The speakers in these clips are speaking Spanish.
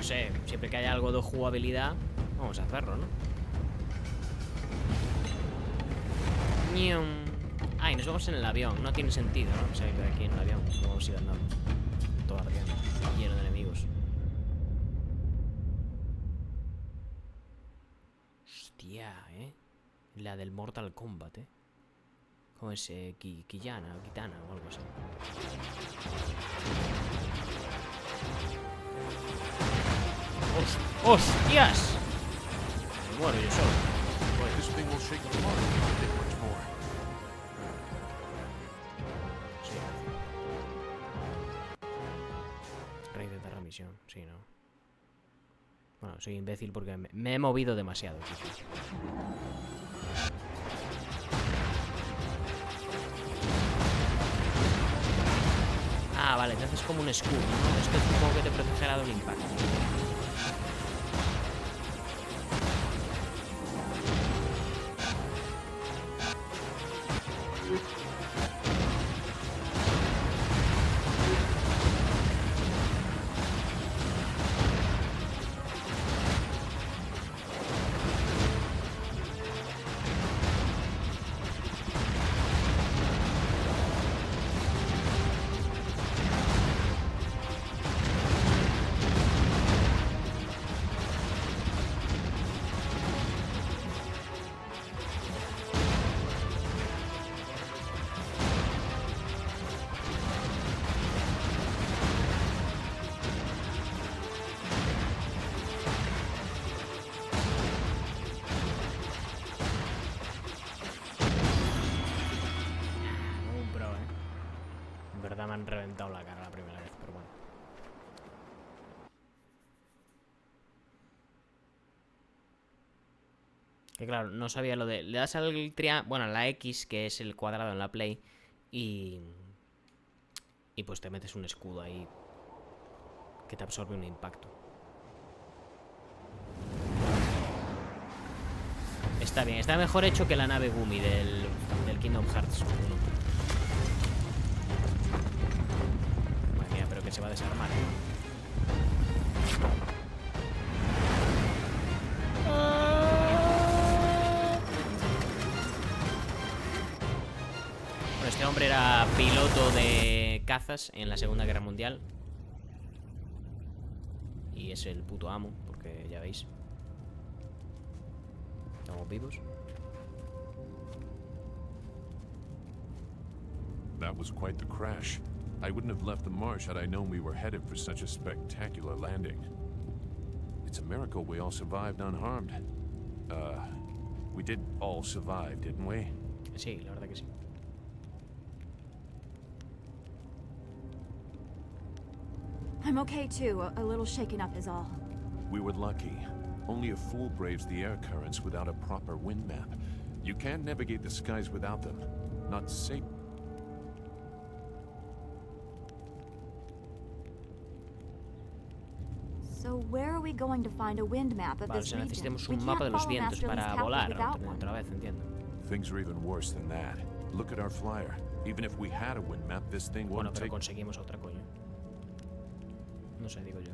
sé, siempre que haya algo de jugabilidad, vamos a hacerlo, ¿no? Ay, nos vamos en el avión. No tiene sentido, ¿no? O sea, que aquí en el avión no vamos a ir andando todo arriba, lleno de enemigos. Hostia, la del Mortal Kombat, ¿cómo es? Kitana o algo así. ¡Hostias! Me muero yo solo. Sí. Reintentar la misión, sí, ¿no? Bueno, soy imbécil porque me he movido demasiado, quizás. Ah, vale, entonces es como un escudo, ¿no? Esto supongo que te protegerá de un impacto. Me han reventado la cara la primera vez, pero bueno. Que claro, no sabía lo de... Le das al triángulo... Bueno, la X, que es el cuadrado en la Play, y pues te metes un escudo ahí que te absorbe un impacto. Está bien, está mejor hecho que la nave Gumi del Kingdom Hearts 1. Pero que se va a desarmar, Bueno, este hombre era piloto de cazas en la Segunda Guerra Mundial. Y es el puto amo, porque ya veis. Estamos vivos. That was quite the crash. I wouldn't have left the marsh had I known we were headed for such a spectacular landing. It's a miracle we all survived unharmed. We did all survive, didn't we? Sí, la verdad que sí. I'm okay too, a little shaken up is all. We were lucky. Only a fool braves the air currents without a proper wind map. You can't navigate the skies without them. Not safe. So where are we going to find a wind map of this region? Necesitamos un mapa de los vientos para volar otra vez, entiendo. Things are even worse than that. Look at our flyer. Even if we had a wind map, this thing wouldn't take... Bueno, pero conseguimos otra, coño. No sé, digo yo.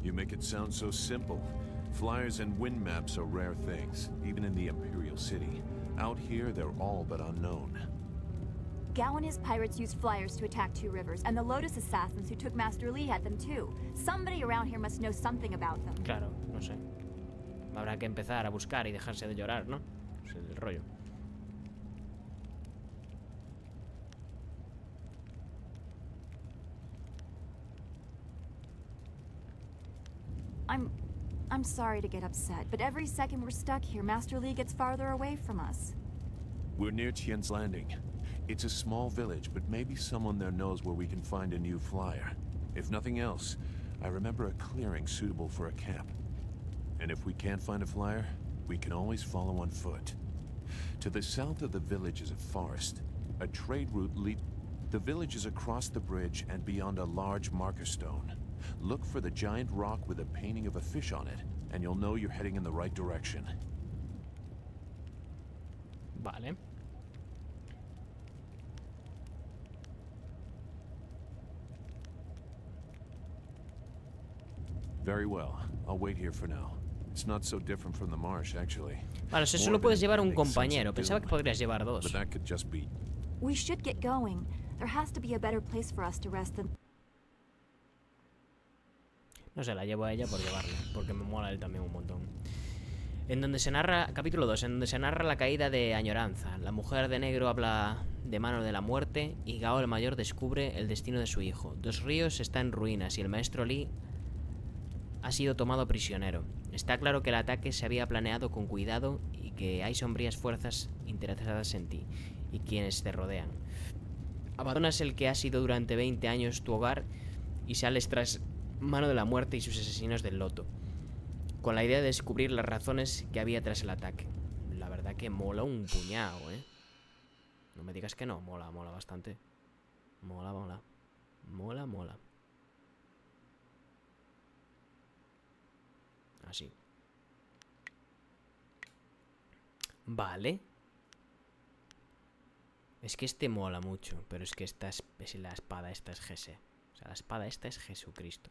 You make it sound so simple. Flyers and wind maps are rare things, even in the Imperial City. Out here, they're all but unknown. Gao and his pirates used flyers to attack Two Rivers, and the Lotus assassins who took Master Li had them too. Somebody around here must know something about them. Claro, no sé. Habrá que empezar a buscar y dejarse de llorar, ¿no? Es el rollo. I'm sorry to get upset, but every second we're stuck here, Master Li gets farther away from us. We're near Tien's Landing. It's a small village, but maybe someone there knows where we can find a new flyer. If nothing else, I remember a clearing suitable for a camp. And if we can't find a flyer, we can always follow on foot. To the south of the village is a forest. A trade route leads... The village is across the bridge and beyond a large marker stone. Look for the giant rock with a painting of a fish on it, and you'll know you're heading in the right direction. Vale. Very well. I'll wait here for now. It's not so different from the marsh, actually. Vale, o sea, solo puedes llevar un compañero. Pensaba que podrías llevar dos. But that could just be... We should get going. There has to be a better place for us to rest than... No sé, la llevo a ella por llevarla, porque me mola él también un montón. En donde se narra, capítulo 2, en donde se narra la caída de Añoranza. La mujer de negro habla de mano de la muerte y Gao el mayor descubre el destino de su hijo. Dos Ríos está en ruinas y el maestro Lee ha sido tomado prisionero. Está claro que el ataque se había planeado con cuidado y que hay sombrías fuerzas interesadas en ti y quienes te rodean. Abandonas el que ha sido durante 20 años tu hogar y sales tras mano de la muerte y sus asesinos del loto, con la idea de descubrir las razones que había tras el ataque. La verdad que mola un puñado, ¿eh? No me digas que no, mola bastante. Mola. Así. Vale. Es que este mola mucho, pero es que esta es la espada, esta es GS. O sea, la espada esta es Jesucristo.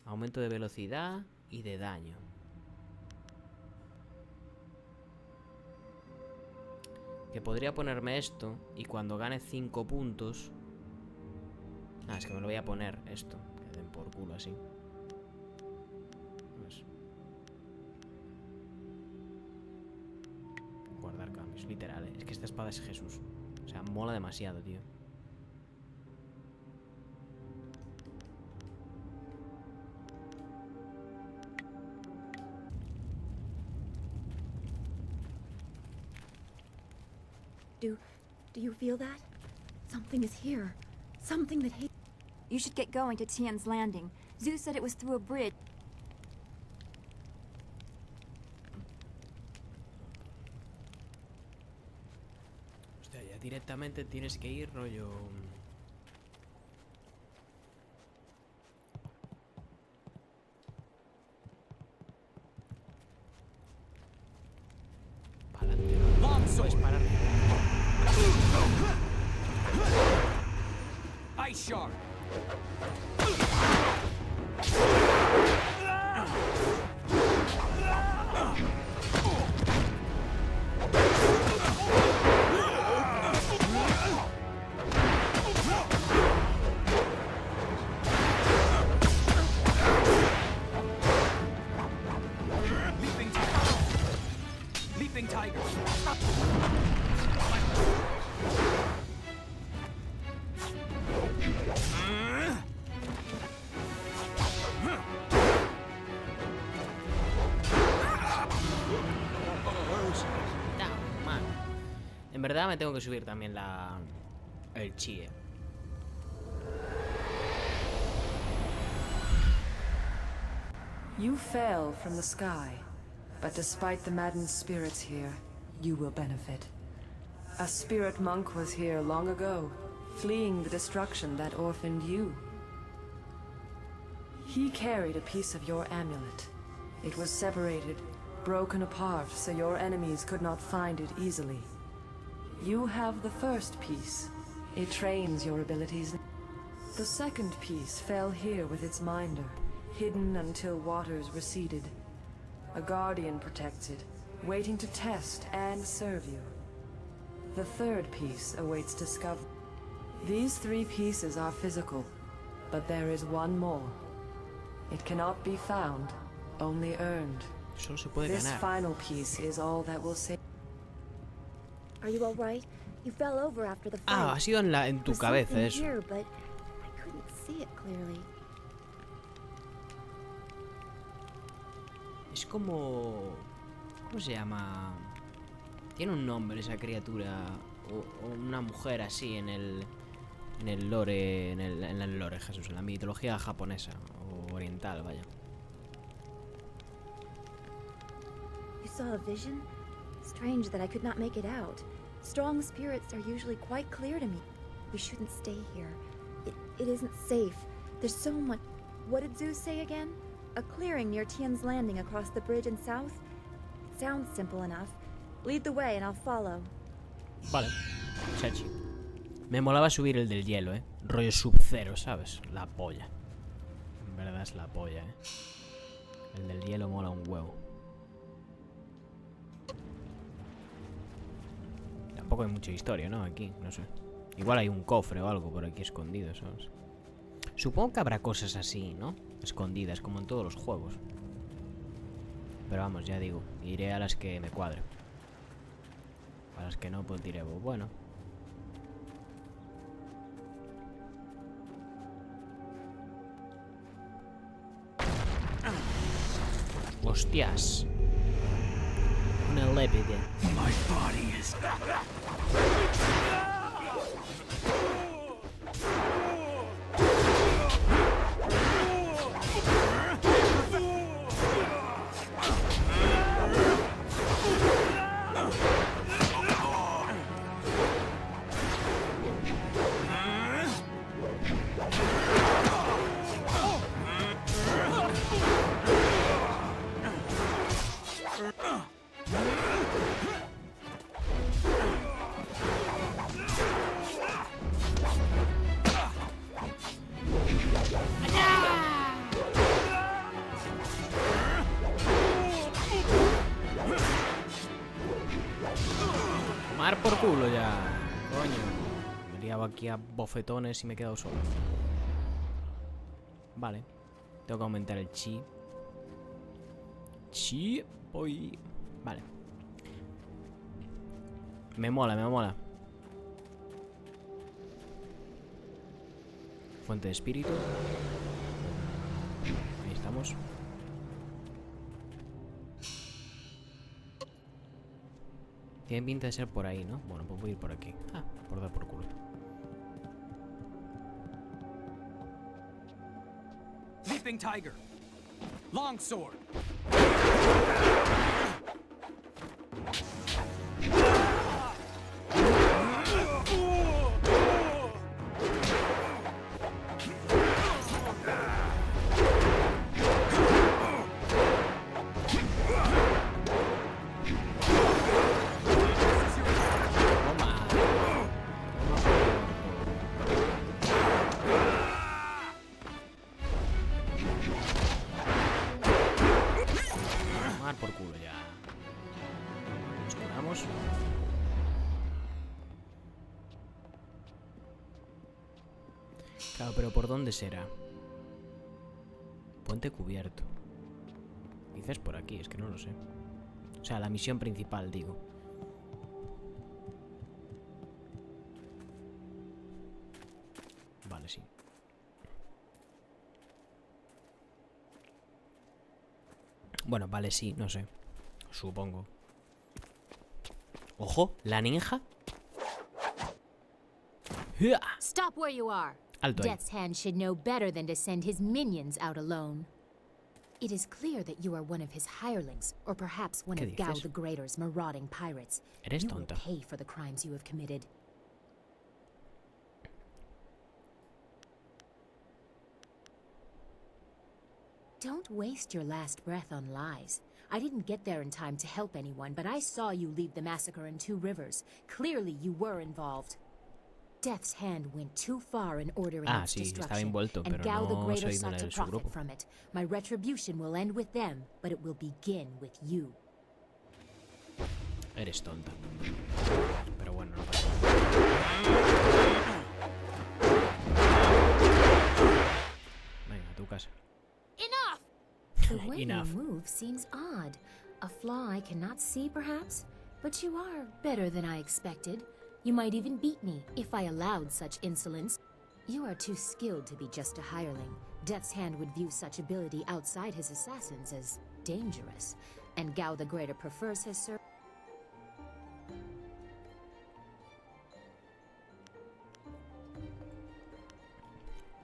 Aumento de velocidad y de daño. Que podría ponerme esto y cuando gane 5 puntos... Ah, es que me lo voy a poner esto. Que den por culo así. Pues... Guardar cambios, literal, ¿eh? Es que esta espada es Jesús. O sea, mola demasiado, tío. Do you feel that? Something is here. Something that hates... You should get going to Tian's Landing. Zeus said it was through a bridge. Hostia, ya directamente tienes que ir, rollo... Para adelante. Puedes parar. Ice Shard. Leaping Tiger. En verdad me tengo que subir también el chi. You fell from the sky, but despite the maddened spirits here, you will benefit. A spirit monk was here long ago, fleeing the destruction that orphaned you. He carried a piece of your amulet. It was separated, broken apart, so your enemies could not find it easily. You have the first piece. It trains your abilities. The second piece fell here with its minder, hidden until waters receded. A guardian protects it, waiting to test and serve you. The third piece awaits discovery. These 3 pieces are physical, but there is one more. It cannot be found, only earned. Solo se puede This ganar. final piece is all that will save. Are you all right? You fell over after the fight. Ah, ha sido en tu There's cabeza something eso. here, but I couldn't see it clearly. Es como... ¿Cómo se llama? Tiene un nombre esa criatura. O una mujer así en el lore. En el lore, Jesús. En la mitología japonesa. O oriental, vaya. You saw a vision? Strange that I could not make it out. Strong spirits are usually quite clear to me. We shouldn't stay here. It isn't safe. There's so much... What did Zeus say again? A clearing near Tian's Landing across the bridge in south? It sounds simple enough. Lead the way and I'll follow. Vale. Chachi. Me molaba subir el del hielo, rollo Sub-Zero, ¿sabes? La polla. En verdad es la polla, El del hielo mola un huevo. Tampoco hay mucha historia, ¿no? Aquí, no sé. Igual hay un cofre o algo por aquí escondido, ¿sabes? Supongo que habrá cosas así, ¿no? Escondidas, como en todos los juegos. Pero vamos, ya digo, iré a las que me cuadren. A las que no, pues diré, pues bueno. Hostias. Una lépide. My body is... Tomar por culo ya. Coño. Me he liado aquí a bofetones y me he quedado solo. Vale. Tengo que aumentar el chi. Chi. Voy. Vale. Me mola, me mola. Fuente de espíritu. Ahí estamos. Tiene pinta de ser por ahí, ¿no? Bueno, pues voy a ir por aquí. Ah, por dar por culo. Leaping tiger. Long sword. Tomar por culo ya. Nos curamos. Claro, pero ¿por dónde será? Puente cubierto. Dices por aquí, es que no lo sé. O sea, la misión principal, digo. Vale, sí. Bueno, vale, sí, no sé. Supongo. ¡Ojo! ¿La ninja? ¡Hua! Stop where you are. Alto ahí. Death's Hand should know better than to send his minions out alone. It is clear that you are one of his hirelings, or perhaps one ¿Qué of Gao dices? the Greater's marauding pirates. Eres You will tonta. pay for the crimes you have committed. Don't waste your last breath on lies. I didn't get there in time to help anyone, but I saw you lead the massacre in Two Rivers. Clearly you were involved. Death's Hand went too far in ordering Ah, its sí, estaba destruction, envuelto, and pero Gao the no Greater soy sought to de su profit grupo. from it. My retribution will end with them, but it will begin with you. Eres tonta. Pero bueno, no pasa nada. Venga, a tu casa. The way Enough. you move seems odd. A flaw I cannot see, perhaps? But you are better than I expected. You might even beat me, if I allowed such insolence. You are too skilled to be just a hireling. Death's Hand would view such ability outside his assassins as dangerous. And Gao the Greater prefers his servants.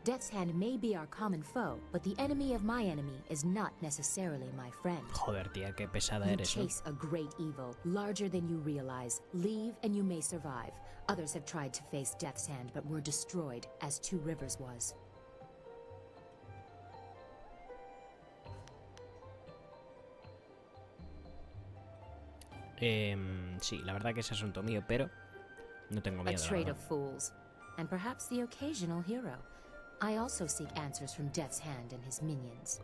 Death's Hand may be our common foe, but the enemy of my enemy is not necessarily my friend. Joder, tía, qué pesada You eres, ¿no? chase a great evil, larger than you realize. Leave and you may survive. Others have tried to face Death's Hand, but were destroyed, as Two Rivers was. Sí, la verdad que es asunto mío, pero no tengo A miedo. la trade verdad. of fools. and perhaps the occasional hero. I also seek answers from Death's Hand and his minions.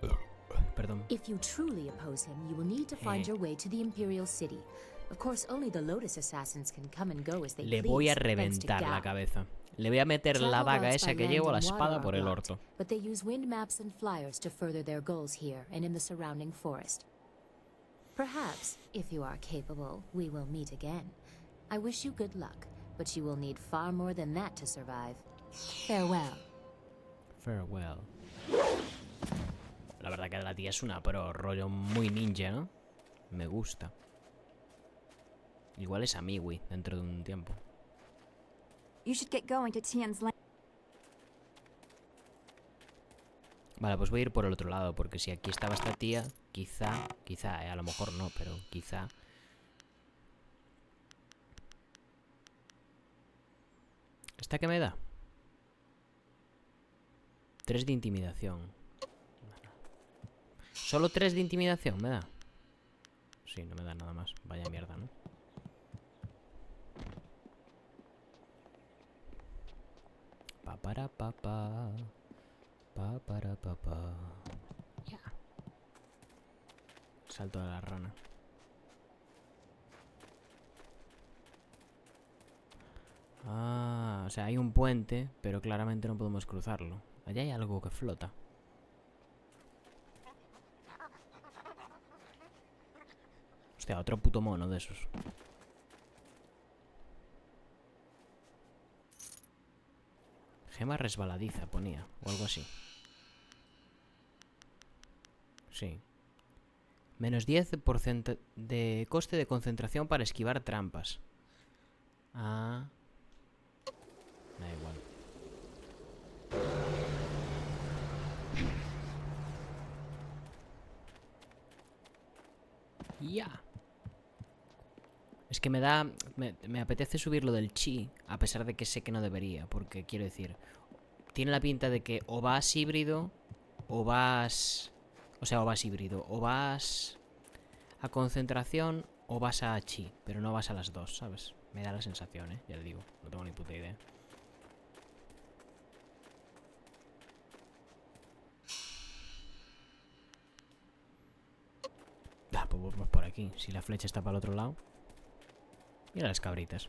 Perdón. If you truly oppose him, you will need to find your way to the Imperial City. Of course, only the Lotus Assassins can come and go as they Le please, voy a thanks to reventar la Gao. cabeza. Le voy a meter la Travel daga routes esa by que land llevo, la and water espada, are por el blocked, orto. but they use wind maps and flyers to further their goals here and in the surrounding forest. Perhaps, if you are capable, we will meet again. I wish you good luck, but you will need far more than that to survive. Farewell. Farewell. La verdad que la tía es una pro, rollo muy ninja, ¿no? Me gusta. Igual es amigui dentro de un tiempo. You should get going to Tian's Land. Vale, pues voy a ir por el otro lado, porque si aquí estaba esta tía, quizá, a lo mejor no, pero quizá. ¿Esta qué me da? 3 de intimidación. ¿Solo 3 de intimidación me da? Sí, no me da nada más. Vaya mierda, ¿no? Pa para pa pa. Pa para pa pa. Ya. Salto de la rana. Ah, o sea, hay un puente, pero claramente no podemos cruzarlo. Allá hay algo que flota. Hostia, otro puto mono de esos. Gema resbaladiza, ponía, o algo así. Sí. Menos 10% de coste de concentración para esquivar trampas. Ah. Da igual. Ya. Es que me da... Me apetece subir lo del chi, a pesar de que sé que no debería, porque quiero decir... Tiene la pinta de que o vas híbrido, o vas... O sea, o vas híbrido, o vas a concentración, o vas a chi, pero no vas a las dos, ¿sabes? Me da la sensación, ¿eh? Ya le digo, no tengo ni puta idea. Ah, pues vamos por aquí. Si la flecha está para el otro lado. Mira las cabritas.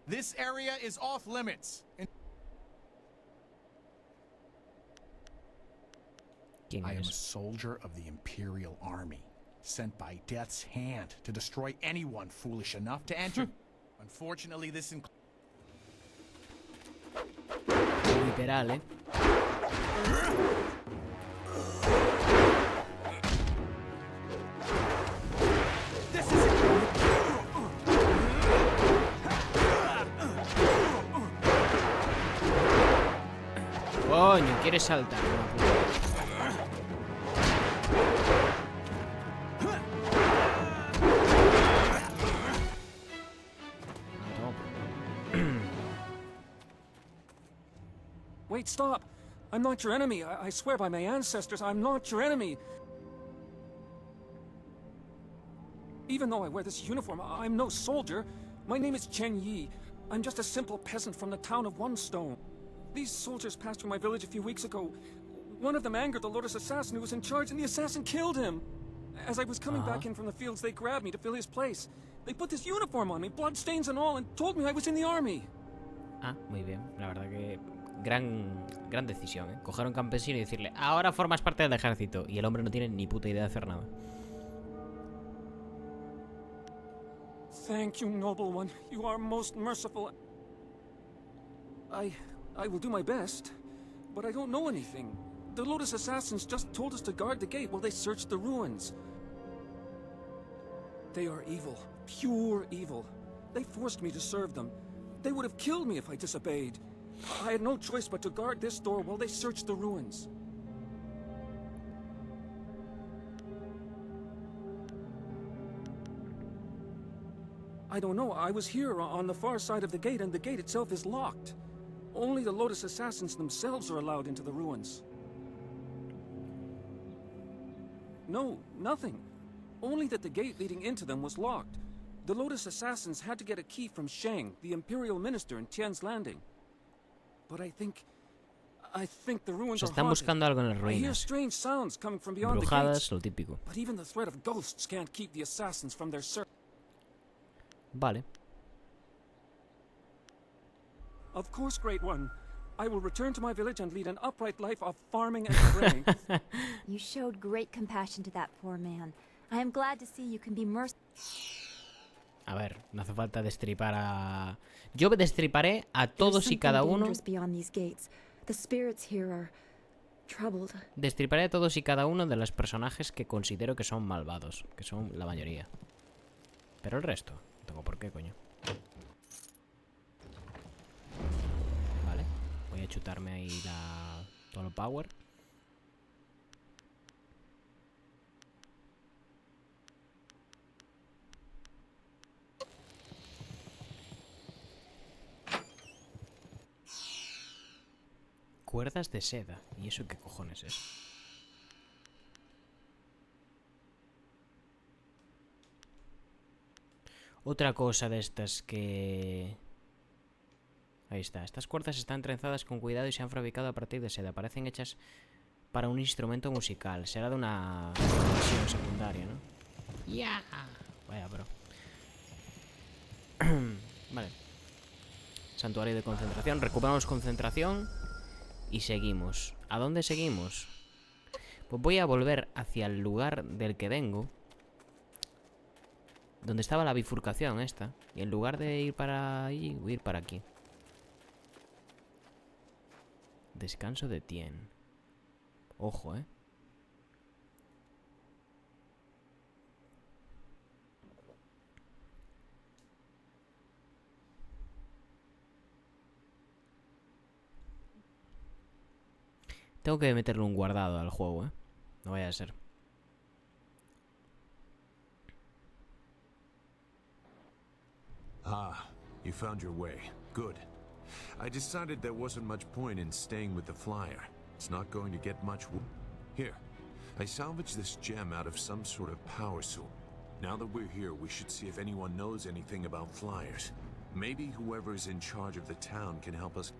This area is off limits. ¿Quién I am a es? soldier of the Imperial Army, sent by Death's Hand to destroy anyone foolish enough to enter. Unfortunately, this includes... Literal, ¿eh? Coño, quieres saltar. Wait, stop! I'm not your enemy. I swear by my ancestors, I'm not your enemy. Even though I wear this uniform, I'm no soldier. My name is Chen Yi. I'm just a simple peasant from the town of One Stone. These soldiers passed through my village a few weeks ago. One of them angered the Lotus assassin who was in charge, and the assassin killed him. As I was coming back in from the fields, they grabbed me to fill his place. They put this uniform on me, bloodstains and all, and told me I was in the army. Ah, muy bien. La verdad que gran decisión, ¿eh? Coger a un campesino y decirle, ahora formas parte del ejército. Y el hombre no tiene ni puta idea de hacer nada. Thank you, noble one. You are most merciful. I will do my best, but I don't know anything. The Lotus assassins just told us to guard the gate while they searched the ruins. They are evil, pure evil. They forced me to serve them. They would have killed me if I disobeyed. I had no choice but to guard this door while they searched the ruins. I don't know. I was here on the far side of the gate, and the gate itself is locked. Only the Lotus assassins themselves are allowed into the ruins. No, nothing. Only that the gate leading into them was locked. The Lotus assassins had to get a key from Shang, the Imperial Minister in Tian's Landing. But I think the ruins are están haunted. buscando algo en las I hear ruinas. strange sounds coming from beyond the Brujadas, gates. lo típico. But even the threat of ghosts can't keep the assassins from their search. Vale. Of course, Great One. I will return to my village and lead an upright life of farming and praying. You showed great compassion to that poor man. I am glad to see you can be merciful. A ver, no hace falta destripar a... Yo destriparé a todos y cada uno. Destriparé a todos y cada uno de los personajes que considero que son malvados. Que son la mayoría. Pero el resto, no tengo por qué, coño. Vale, voy a chutarme ahí todo el power. Cuerdas de seda. ¿Y eso qué cojones es? Otra cosa de estas que... Ahí está. Estas cuerdas están trenzadas con cuidado y se han fabricado a partir de seda. Parecen hechas para un instrumento musical. Será de una misión secundaria, ¿no? ¡Ya! Vaya, bro. Vale. Santuario de concentración. Recuperamos concentración. Y seguimos. ¿A dónde seguimos? Pues voy a volver hacia el lugar del que vengo. Donde estaba la bifurcación esta. Y en lugar de ir para allí, voy a ir para aquí. Descanso de Tien. Ojo, ¿eh? Tengo que meterle un guardado al juego, ¿eh? No vaya a ser. Ah, you found your way. Good. I decided there wasn't much point in staying with the flyer. It's not going to get much. Here, I salvaged this gem out of some sort of power source. Now that we're here, we should see if anyone knows anything about flyers. Maybe whoever's in charge of the town can help us.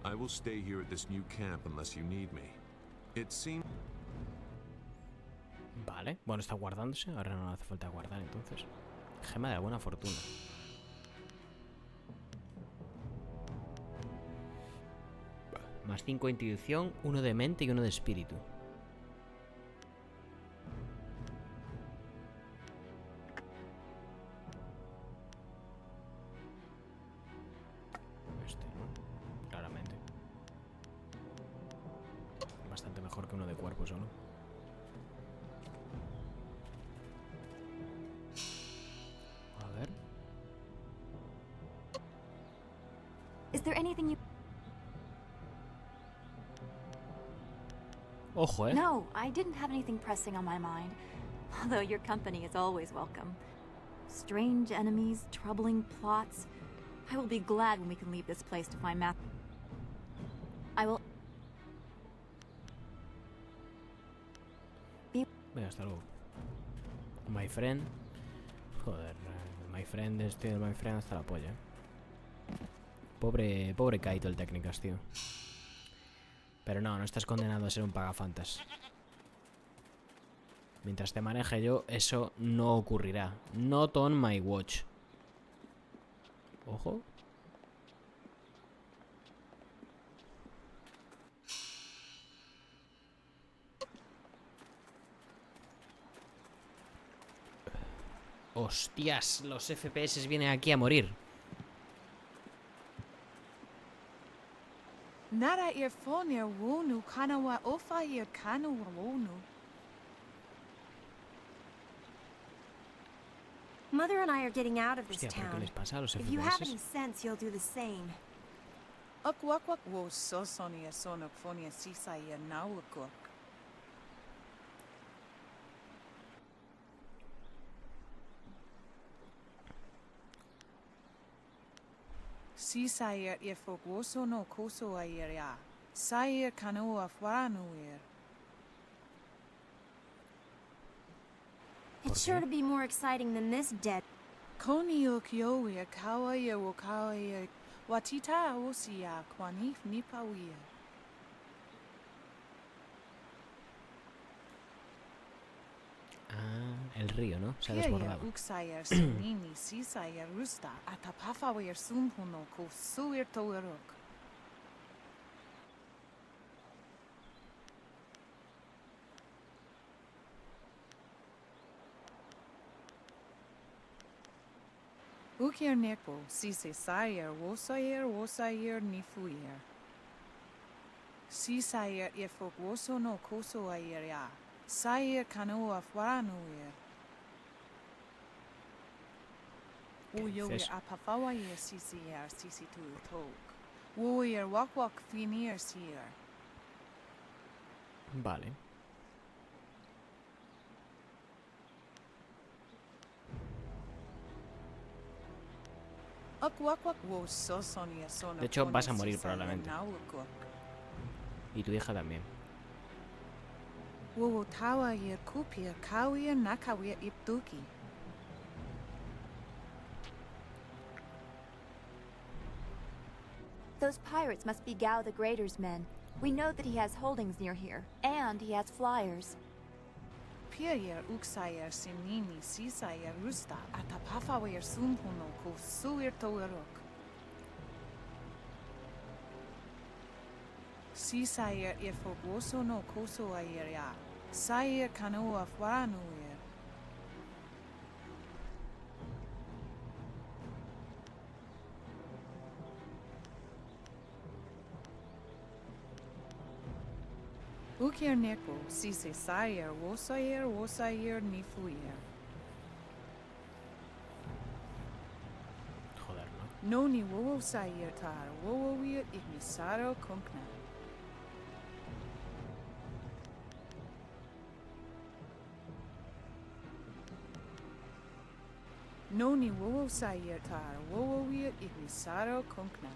I will stay here at this new camp unless you need me. It seems... Vale, bueno, está guardándose. Ahora no hace falta guardar, entonces. Gema de la buena fortuna. Más 5 de intuición, 1 de mente y 1 de espíritu. Este, ¿no? Claramente. Bastante mejor que uno de cuerpo solo. A ver. Is there anything you... Ojo, ¿eh? No, I didn't have anything pressing on my mind. Although your company is always welcome. Strange enemies, troubling plots. I will be glad when we can leave this place to find Matt. I will... Venga, hasta luego. My friend. Joder, my friend, my friend hasta la polla. Pobre Kaito el técnicas, tío. Pero no estás condenado a ser un pagafantas. Mientras te maneje yo, eso no ocurrirá. Not on my watch. Ojo. Hostias, los FPS vienen aquí a morir. Nara irfonir wonu kanawa ofayir kanu wonu. Mother and I are getting out of this Hostia, ¿por qué town. les pasa a los If you have any FPS? sense, you'll do the same. Akwakwak wo sosonia sonok fonia sisaya nawakok. Sisaya ifok woso no koso ayeria. Sayer kanu afwanu ir. It's sure to be more exciting than this dead. Konio kioia kawaia wo kawaia watita osia kwanif nipawia. Ah, el río, ¿no? Se ha Kia desbordado. uksaya sinini sisaya rusta atapafawir sumpuno ko suir toerok. Ukir nepo sise sayer wosayer nifuyer. Si sayer ifok woso no koso ayer ya. Sayer kanoa fuaranuyer. Uyoyer apafawayer sisiyer sisitu tok. Woyer wak finir sier. Vale. De hecho, vas a morir probablemente. Y tu hija también. Those pirates must be Gao the Greater's men. We know that he has holdings near here, and he has flyers. Piayer uksayer sinini sisayer rusta atapafawayer sumpuno ko suir toerok. Sisayer ifok woso no koso ayer ya. Sayer kanoa fuaranuyer. Ukir nepo sise sayer wosayer nifuyer. Joder, ¿no? Noni wowo sayer tar wowo wir ignisaro kunkna. Noni wowo sayer tar wowo wir ignisaro kunkna.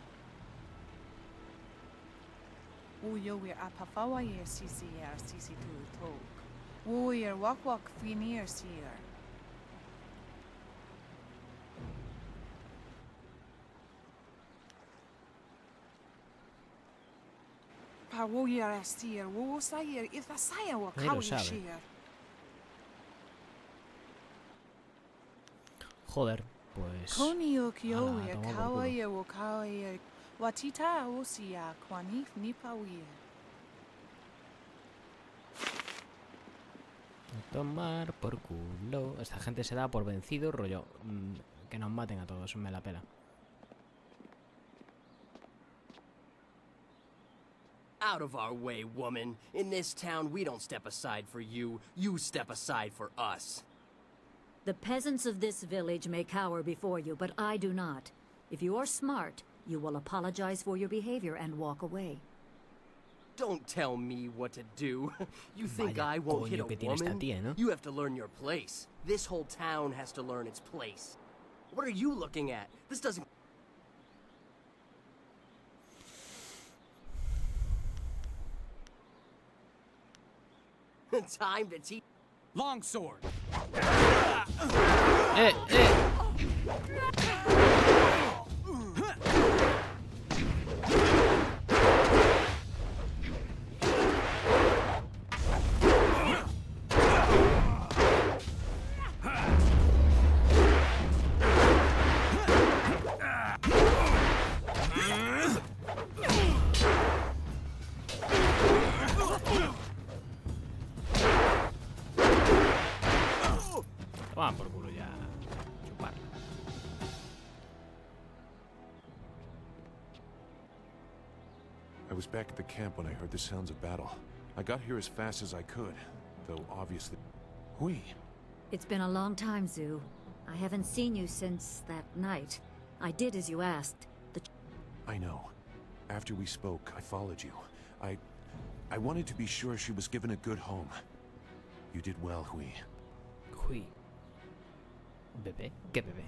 Uyower apafawayer sisiyer sisitu tok. Woyer wak finir sier. Pa woyer astier wowo sayer ifasaya wa Nadie lo kawi sabe. shier. Joder, pues... Konio Ala, kiower toma por culo. kawayer wo kawayer watita osia kwanif nipawier. Tomar por culo. Esta gente se da por vencido, rollo. Que nos maten a todos, me la pela. Out of our way, woman. In this town, we don't step aside for you. You step aside for us. The peasants of this village may cower before you, but I do not. If you are smart, you will apologize for your behavior and walk away. Don't tell me what to do. You think Vaya I won't hit coño a que tiene esta woman? tía, ¿no? You have to learn your place. This whole town has to learn its place. What are you looking at? This doesn't... Time to teach... Longsword. ¡Eh! Toma por culo ya. Chupar. I was back at the camp when I heard the sounds of battle. I got here as fast as I could, though obviously... Hui! It's been a long time, Zhu. I haven't seen you since that night. I did as you asked. I know. After we spoke, I followed you. I wanted to be sure she was given a good home. You did well, Hui. Hui. Bebé. ¿Qué bebé?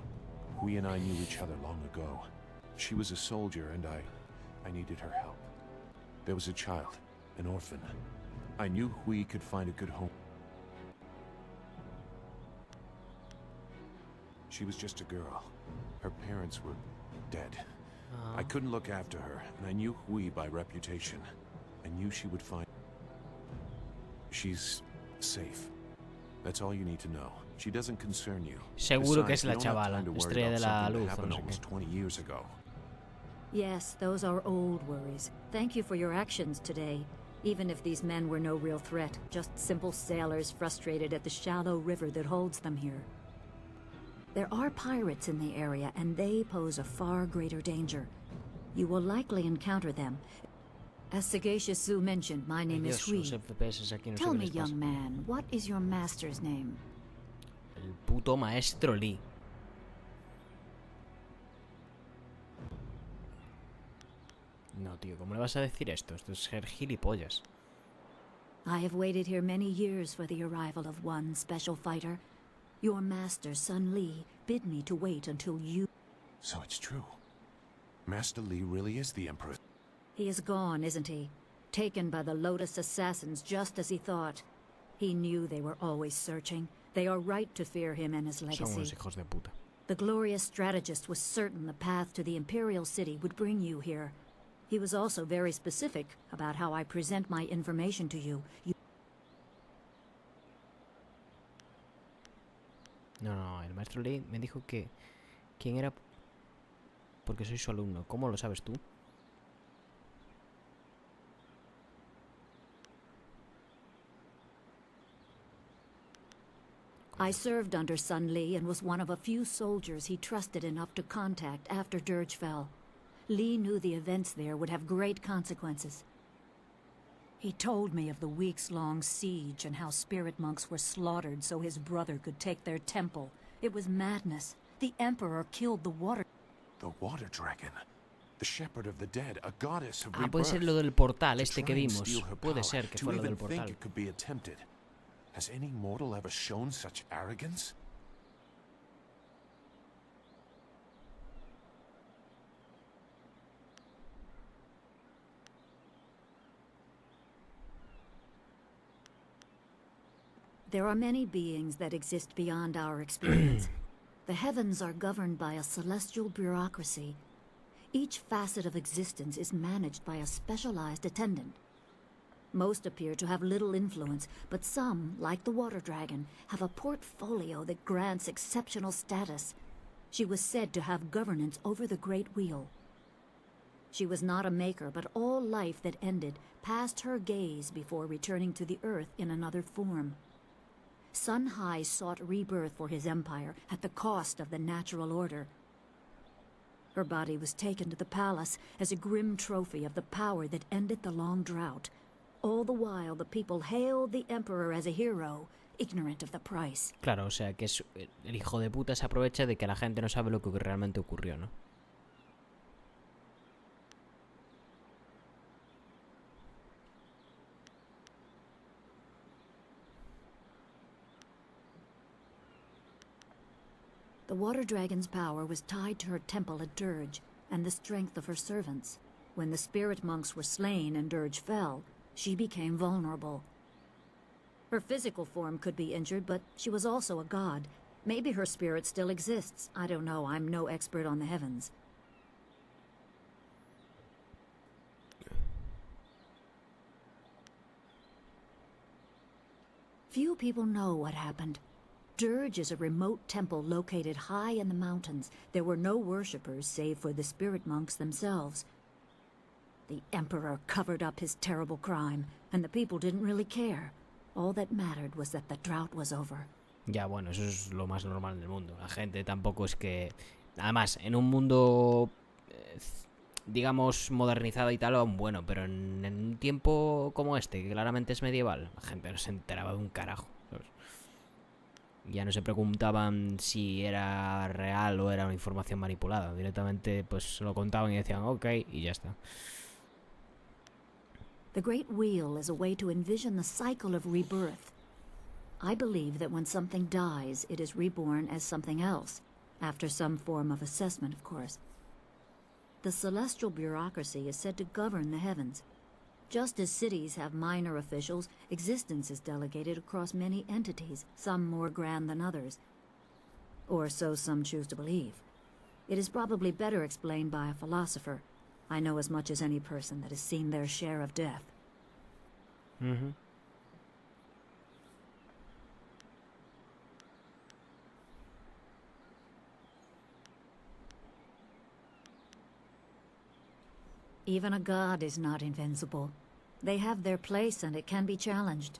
Hui and I knew each other long ago. She was a soldier and I needed her help. There was a child, an orphan. I knew Hui could find a good home. She was just a girl. Her parents were dead. I couldn't look after her, and I knew Hui by reputation. I knew she would find... She's safe. That's all you need to know. She doesn't concern you. Seguro que es la Besides, we don't have chavala, time to worry estrella de about la something that luz o happened no sé almost qué. 20 years ago. Yes, those are old worries. Thank you for your actions today. Even if these men were no real threat, just simple sailors frustrated at the shallow river that holds them here. There are pirates in the area, and they pose a far greater danger. You will likely encounter them. As Sagacious Zoo mentioned, my name is Hui. Tell me, young man, what is your master's name? El puto maestro Lee. No, tío, ¿cómo le vas a decir esto? Esto es ser gilipollas. I have waited here many years for the arrival of one special fighter. Your master, Sun Li, bid me to wait until you... So it's true. Master Li really is the Emperor. He is gone, isn't he? Taken by the Lotus assassins just as he thought. He knew they were always searching. They are right to fear him and his Son legacy. unos hijos de puta. The glorious strategist was certain the path to the Imperial City would bring you here. He was also very specific about how I present my information to you. No, el maestro Lee me dijo que... ¿Quién era? Porque soy su alumno. ¿Cómo lo sabes tú? I served under Sun Li and was one of a few soldiers he trusted enough to contact after Dirge fell. Li knew the events there would have great consequences. He told me of the weeks-long siege and how spirit monks were slaughtered so his brother could take their temple. It was madness. The Emperor killed the water... The water dragon. The shepherd of the dead, a goddess of Ah, puede ser rebirth. lo del portal To este que try and vimos. steal her Puede power, ser que to fue lo del even think portal. it could be attempted. Has any mortal ever shown such arrogance? There are many beings that exist beyond our experience. The heavens are governed by a celestial bureaucracy. Each facet of existence is managed by a specialized attendant. Most appear to have little influence, but some, like the water dragon, have a portfolio that grants exceptional status. She was said to have governance over the Great Wheel. She was not a maker, but all life that ended passed her gaze before returning to the earth in another form. Sun Hai sought rebirth for his empire at the cost of the natural order. Her body was taken to the palace as a grim trophy of the power that ended the long drought. All the while, the people hailed the emperor as a hero, ignorant of the price. Claro, o sea, que es, el hijo de puta se aprovecha de que la gente no sabe lo que realmente ocurrió, ¿no? The water dragon's power was tied to her temple at Dirge, and the strength of her servants. When the spirit monks were slain and Dirge fell, she became vulnerable. Her physical form could be injured, but she was also a god. Maybe her spirit still exists. I don't know. I'm no expert on the heavens. Few people know what happened. Dirge is a remote temple located high in the mountains. There were no worshippers save for the spirit monks themselves. The Emperor covered up his terrible crime, and the people didn't really care. All that mattered was that the drought was over. Ya, bueno, eso es lo más normal del mundo. La gente tampoco es que... Además, en un mundo, digamos, modernizado y tal, aún bueno, pero en un tiempo como este, que claramente es medieval, la gente no se enteraba de un carajo, ¿sabes? Ya no se preguntaban si era real o era una información manipulada. Directamente, pues, lo contaban y decían, ok, y ya está. The Great Wheel is a way to envision the cycle of rebirth. I believe that when something dies, it is reborn as something else, after some form of assessment, of course. The celestial bureaucracy is said to govern the heavens. Just as cities have minor officials, existence is delegated across many entities, some more grand than others. Or so some choose to believe. It is probably better explained by a philosopher. I know as much as any person that has seen their share of death. Even a god is not invincible. They have their place and it can be challenged.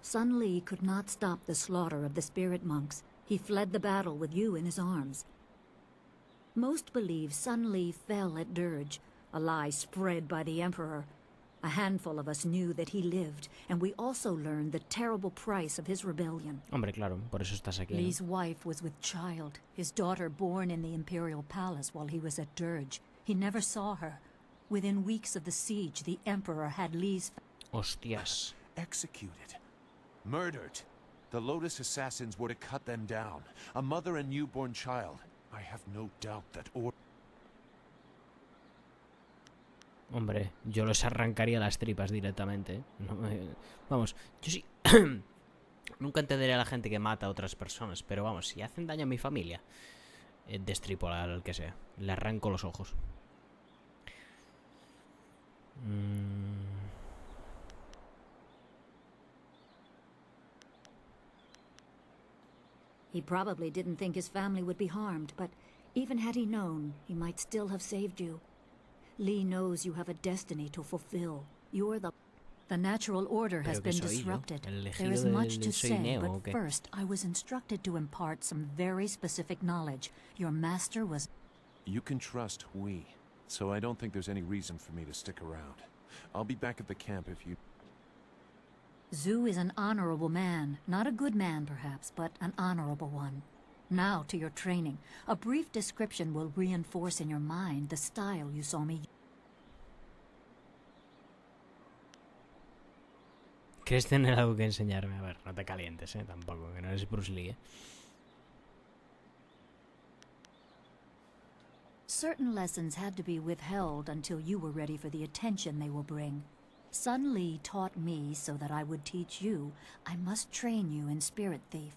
Sun Li could not stop the slaughter of the spirit monks. He fled the battle with you in his arms. Most believe Sun Li fell at Dirge, a lie spread by the Emperor. A handful of us knew that he lived, and we also learned the terrible price of his rebellion. Hombre, claro, por eso estás aquí. Li's wife was with child, his daughter born in the Imperial Palace while he was at Dirge. He never saw her. Within weeks of the siege, the Emperor had Li's... Hostias. Executed. Murdered. The Lotus assassins were to cut them down. A mother and newborn child. I have no doubt that Hombre, yo los arrancaría las tripas directamente, ¿eh? No, vamos, yo sí... Nunca entenderé a la gente que mata a otras personas, pero vamos, si hacen daño a mi familia, destripo al que sea. Le arranco los ojos. He probably didn't think his family would be harmed, but even had he known, he might still have saved you. Li knows you have a destiny to fulfill. You're the natural order has been disrupted. There is much to say, but first, I was instructed to impart some very specific knowledge. Your master was... You can trust we, so I don't think there's any reason for me to stick around. I'll be back at the camp if you... Zhu is an honorable man. Not a good man, perhaps, but an honorable one. Now to your training. A brief description will reinforce in your mind the style you saw me. ¿Crees tener algo que enseñarme? A ver, no te calientes, tampoco, que no eres Bruce Lee, Certain lessons had to be withheld until you were ready for the attention they will bring. Sun Li taught me so that I would teach you. I must train you in Spirit Thief.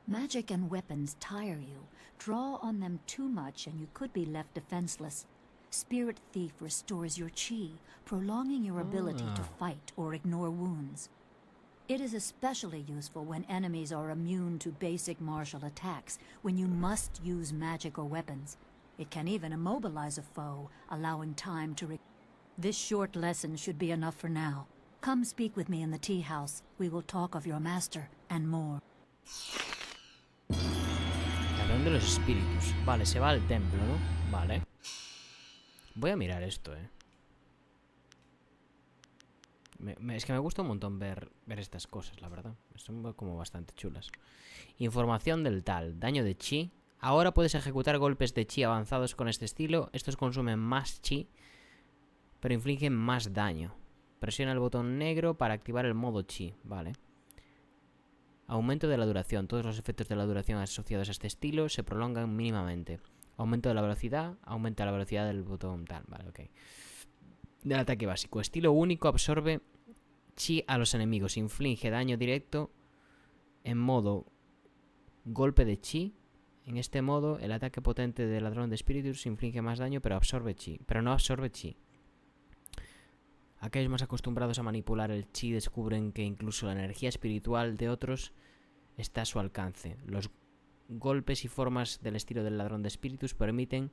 Magic and weapons tire you. Draw on them too much and you could be left defenseless. Spirit Thief restores your chi, prolonging your ability to fight or ignore wounds. It is especially useful when enemies are immune to basic martial attacks, when you must use magic or weapons. It can even immobilize a foe, allowing time to This short lesson should be enough for now. Come speak with me in the tea house. We will talk of your master and more. Ladrón de los espíritus. Vale, se va al templo, ¿no? Vale. Voy a mirar esto, es que me gusta un montón ver estas cosas, la verdad. Son como bastante chulas. Información del tal. Daño de chi. Ahora puedes ejecutar golpes de chi avanzados con este estilo. Estos consumen más chi, pero infligen más daño. Presiona el botón negro para activar el modo chi. Vale. Aumento de la duración. Todos los efectos de la duración asociados a este estilo se prolongan mínimamente. Aumento de la velocidad. Aumenta la velocidad del botón tal. Vale, ok. Del ataque básico. Estilo único. Absorbe chi a los enemigos. Inflige daño directo en modo golpe de chi. En este modo, el ataque potente del ladrón de espíritus inflige más daño, pero no absorbe chi. Aquellos más acostumbrados a manipular el chi descubren que incluso la energía espiritual de otros está a su alcance. Los golpes y formas del estilo del ladrón de espíritus permiten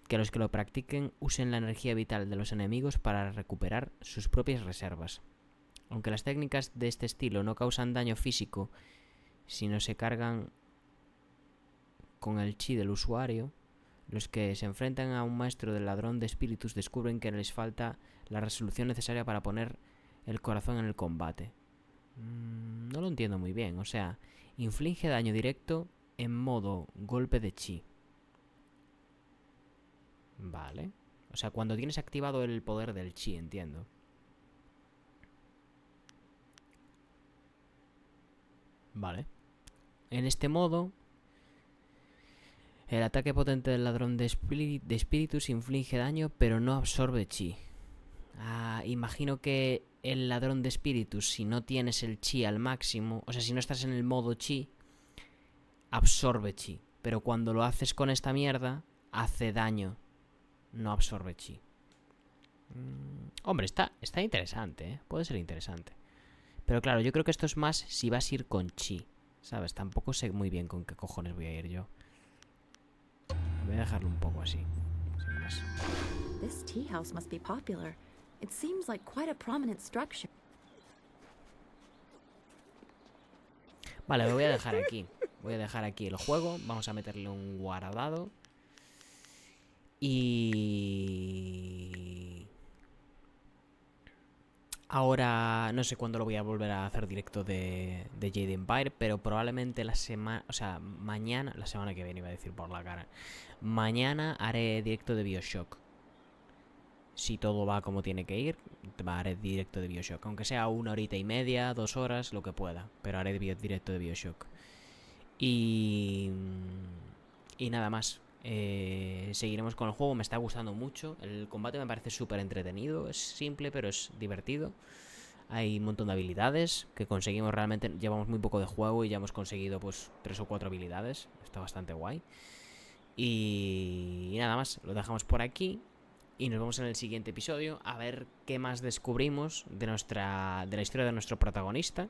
que los que lo practiquen usen la energía vital de los enemigos para recuperar sus propias reservas. Aunque las técnicas de este estilo no causan daño físico, sino se cargan con el chi del usuario, los que se enfrentan a un maestro del ladrón de espíritus descubren que les falta la resolución necesaria para poner el corazón en el combate. No lo entiendo muy bien. O sea, inflige daño directo en modo golpe de chi. Vale. O sea, cuando tienes activado el poder del chi, entiendo. Vale. En este modo, el ataque potente del ladrón de espíritus inflige daño, pero no absorbe chi. Imagino que el ladrón de espíritus, si no tienes el chi al máximo, o sea, si no estás en el modo chi, absorbe chi. Pero cuando lo haces con esta mierda, hace daño. No absorbe chi. Hombre, está interesante, ¿eh? Puede ser interesante. Pero claro, yo creo que esto es más si vas a ir con chi, ¿sabes? Tampoco sé muy bien con qué cojones voy a ir yo. Voy a dejarlo un poco así, sin más. This tea house must be popular. It seems like quite a prominent structure. Vale, lo voy a dejar aquí. Voy a dejar aquí el juego. Vamos a meterle un guardado. Y... ahora no sé cuándo lo voy a volver a hacer directo de Jade Empire, pero probablemente la semana... o sea, mañana... la semana que viene iba a decir por la cara. Mañana haré directo de Bioshock. Si todo va como tiene que ir, haré directo de Bioshock. Aunque sea 1 horita y media, 2 horas, lo que pueda. Pero haré directo de Bioshock. Y nada más. Seguiremos con el juego. Me está gustando mucho. El combate me parece súper entretenido. Es simple, pero es divertido. Hay un montón de habilidades que conseguimos realmente. Llevamos muy poco de juego y ya hemos conseguido pues 3 o 4 habilidades. Está bastante guay. Y nada más. Lo dejamos por aquí. Y nos vemos en el siguiente episodio a ver qué más descubrimos de la historia de nuestro protagonista.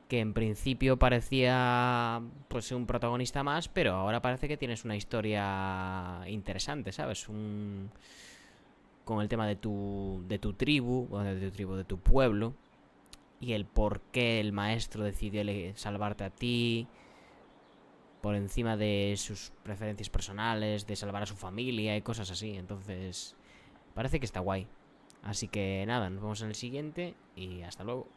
Que en principio parecía pues un protagonista más, pero ahora parece que tienes una historia interesante, ¿sabes? Con el tema de tu tribu, de tu pueblo, y el por qué el maestro decidió salvarte a ti, por encima de sus preferencias personales, de salvar a su familia y cosas así. Entonces, parece que está guay. Así que nada, nos vemos en el siguiente y hasta luego.